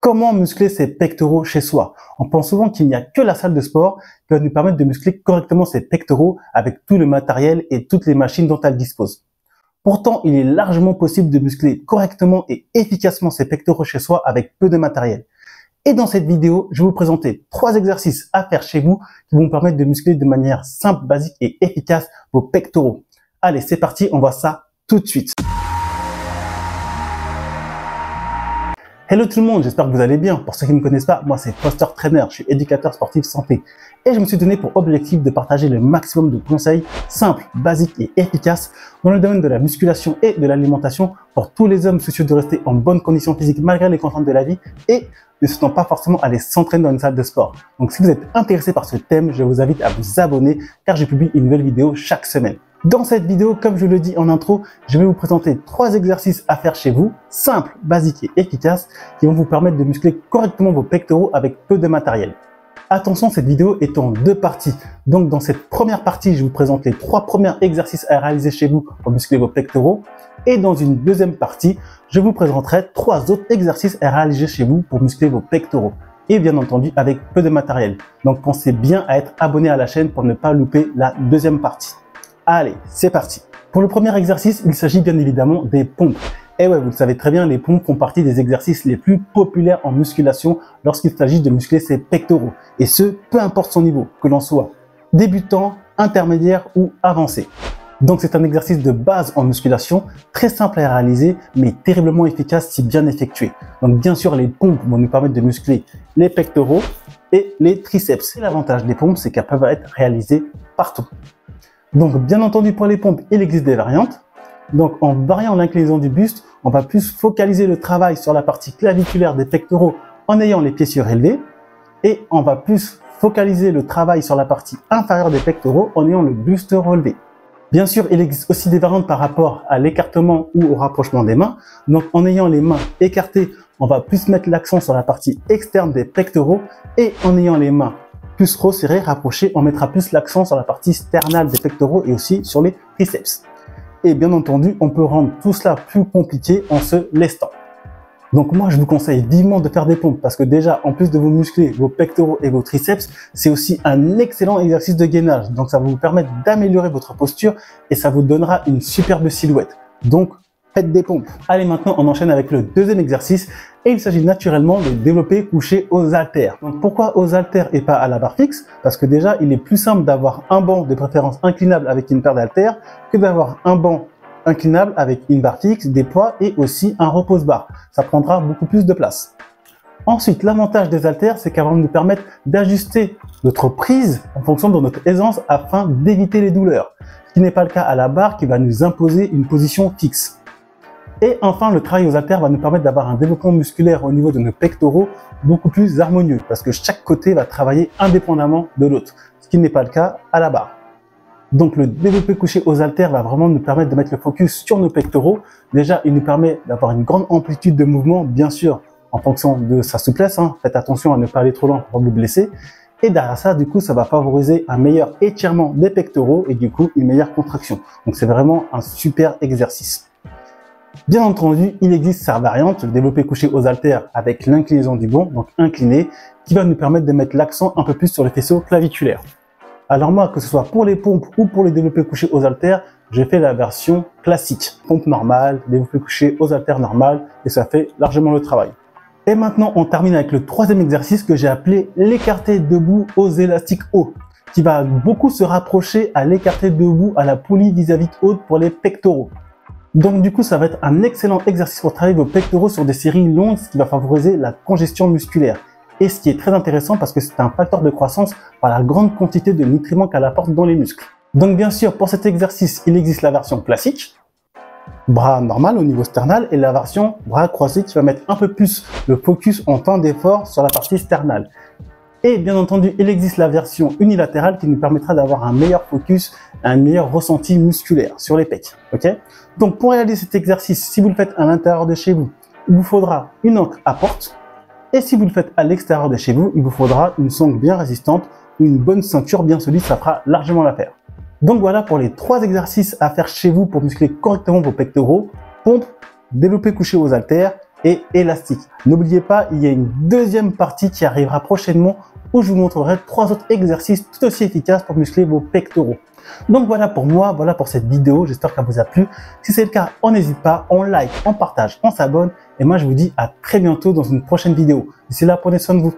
Comment muscler ses pectoraux chez soi? On pense souvent qu'il n'y a que la salle de sport qui va nous permettre de muscler correctement ses pectoraux avec tout le matériel et toutes les machines dont elle dispose. Pourtant, il est largement possible de muscler correctement et efficacement ses pectoraux chez soi avec peu de matériel. Et dans cette vidéo, je vais vous présenter 3 exercices à faire chez vous qui vont vous permettre de muscler de manière simple, basique et efficace vos pectoraux. Allez, c'est parti, on voit ça tout de suite. Hello tout le monde, j'espère que vous allez bien. Pour ceux qui ne me connaissent pas, moi c'est Foster Trainer, je suis éducateur sportif santé. Et je me suis donné pour objectif de partager le maximum de conseils simples, basiques et efficaces dans le domaine de la musculation et de l'alimentation pour tous les hommes soucieux de rester en bonne condition physique malgré les contraintes de la vie et ne souhaitant pas forcément aller s'entraîner dans une salle de sport. Donc si vous êtes intéressé par ce thème, je vous invite à vous abonner car je publie une nouvelle vidéo chaque semaine. Dans cette vidéo, comme je le dis en intro, je vais vous présenter 3 exercices à faire chez vous, simples, basiques et efficaces, qui vont vous permettre de muscler correctement vos pectoraux avec peu de matériel. Attention, cette vidéo est en 2 parties. Donc dans cette première partie, je vous présente les 3 premiers exercices à réaliser chez vous pour muscler vos pectoraux. Et dans une deuxième partie, je vous présenterai 3 autres exercices à réaliser chez vous pour muscler vos pectoraux. Et bien entendu avec peu de matériel. Donc pensez bien à être abonné à la chaîne pour ne pas louper la deuxième partie. Allez, c'est parti. Pour le premier exercice, il s'agit bien évidemment des pompes. Et ouais, vous le savez très bien, les pompes font partie des exercices les plus populaires en musculation lorsqu'il s'agit de muscler ses pectoraux. Et ce, peu importe son niveau, que l'on soit débutant, intermédiaire ou avancé. Donc c'est un exercice de base en musculation, très simple à réaliser, mais terriblement efficace si bien effectué. Donc bien sûr, les pompes vont nous permettre de muscler les pectoraux et les triceps. Et l'avantage des pompes, c'est qu'elles peuvent être réalisées partout. Donc, bien entendu, pour les pompes, il existe des variantes. Donc, en variant l'inclinaison du buste, on va plus focaliser le travail sur la partie claviculaire des pectoraux en ayant les pieds surélevés. Et on va plus focaliser le travail sur la partie inférieure des pectoraux en ayant le buste relevé. Bien sûr, il existe aussi des variantes par rapport à l'écartement ou au rapprochement des mains. Donc, en ayant les mains écartées, on va plus mettre l'accent sur la partie externe des pectoraux. Et en ayant les mains plus resserré, rapproché, on mettra plus l'accent sur la partie sternale des pectoraux et aussi sur les triceps. Et bien entendu, on peut rendre tout cela plus compliqué en se lestant. Donc moi, je vous conseille vivement de faire des pompes parce que déjà, en plus de vous muscler vos pectoraux et vos triceps, c'est aussi un excellent exercice de gainage. Donc ça va vous permettre d'améliorer votre posture et ça vous donnera une superbe silhouette. Donc, faites des pompes. Allez, maintenant, on enchaîne avec le deuxième exercice et il s'agit naturellement de développer couché aux haltères. Donc, pourquoi aux haltères et pas à la barre fixe? Parce que déjà, il est plus simple d'avoir un banc de préférence inclinable avec une paire d'haltères que d'avoir un banc inclinable avec une barre fixe, des poids et aussi un repose-barre. Ça prendra beaucoup plus de place. Ensuite, l'avantage des haltères, c'est qu'elles vont nous permettre d'ajuster notre prise en fonction de notre aisance afin d'éviter les douleurs. Ce qui n'est pas le cas à la barre qui va nous imposer une position fixe. Et enfin, le travail aux haltères va nous permettre d'avoir un développement musculaire au niveau de nos pectoraux beaucoup plus harmonieux parce que chaque côté va travailler indépendamment de l'autre, ce qui n'est pas le cas à la barre. Donc le développé couché aux haltères va vraiment nous permettre de mettre le focus sur nos pectoraux. Déjà, il nous permet d'avoir une grande amplitude de mouvement, bien sûr, en fonction de sa souplesse. Faites attention à ne pas aller trop loin pour vous blesser. Et derrière ça, du coup, ça va favoriser un meilleur étirement des pectoraux et du coup, une meilleure contraction. Donc c'est vraiment un super exercice. Bien entendu, il existe sa variante, le développé couché aux haltères avec l'inclinaison du banc, donc incliné, qui va nous permettre de mettre l'accent un peu plus sur le faisceau claviculaire. Alors moi, que ce soit pour les pompes ou pour les développés couchés aux haltères, j'ai fait la version classique. Pompe normale, développé couché aux haltères normal, et ça fait largement le travail. Et maintenant, on termine avec le troisième exercice que j'ai appelé l'écarté debout aux élastiques hauts, qui va beaucoup se rapprocher à l'écarté debout à la poulie vis-à-vis haute pour les pectoraux. Donc du coup, ça va être un excellent exercice pour travailler vos pectoraux sur des séries longues, ce qui va favoriser la congestion musculaire. Et ce qui est très intéressant parce que c'est un facteur de croissance par la grande quantité de nutriments qu'elle apporte dans les muscles. Donc bien sûr, pour cet exercice, il existe la version classique, bras normal au niveau sternal, et la version bras croisés qui va mettre un peu plus le focus en temps d'effort sur la partie sternale. Et bien entendu, il existe la version unilatérale qui nous permettra d'avoir un meilleur focus, un meilleur ressenti musculaire sur les pecs. Ok? Donc pour réaliser cet exercice, si vous le faites à l'intérieur de chez vous, il vous faudra une ancre à porte. Et si vous le faites à l'extérieur de chez vous, il vous faudra une sangle bien résistante ou une bonne ceinture bien solide, ça fera largement l'affaire. Donc voilà pour les 3 exercices à faire chez vous pour muscler correctement vos pectoraux, pompe, développé couché aux haltères et élastique. N'oubliez pas, il y a une deuxième partie qui arrivera prochainement où je vous montrerai 3 autres exercices tout aussi efficaces pour muscler vos pectoraux. Donc voilà pour moi, voilà pour cette vidéo, j'espère qu'elle vous a plu. Si c'est le cas, on n'hésite pas, on like, on partage, on s'abonne et moi je vous dis à très bientôt dans une prochaine vidéo. D'ici là, prenez soin de vous.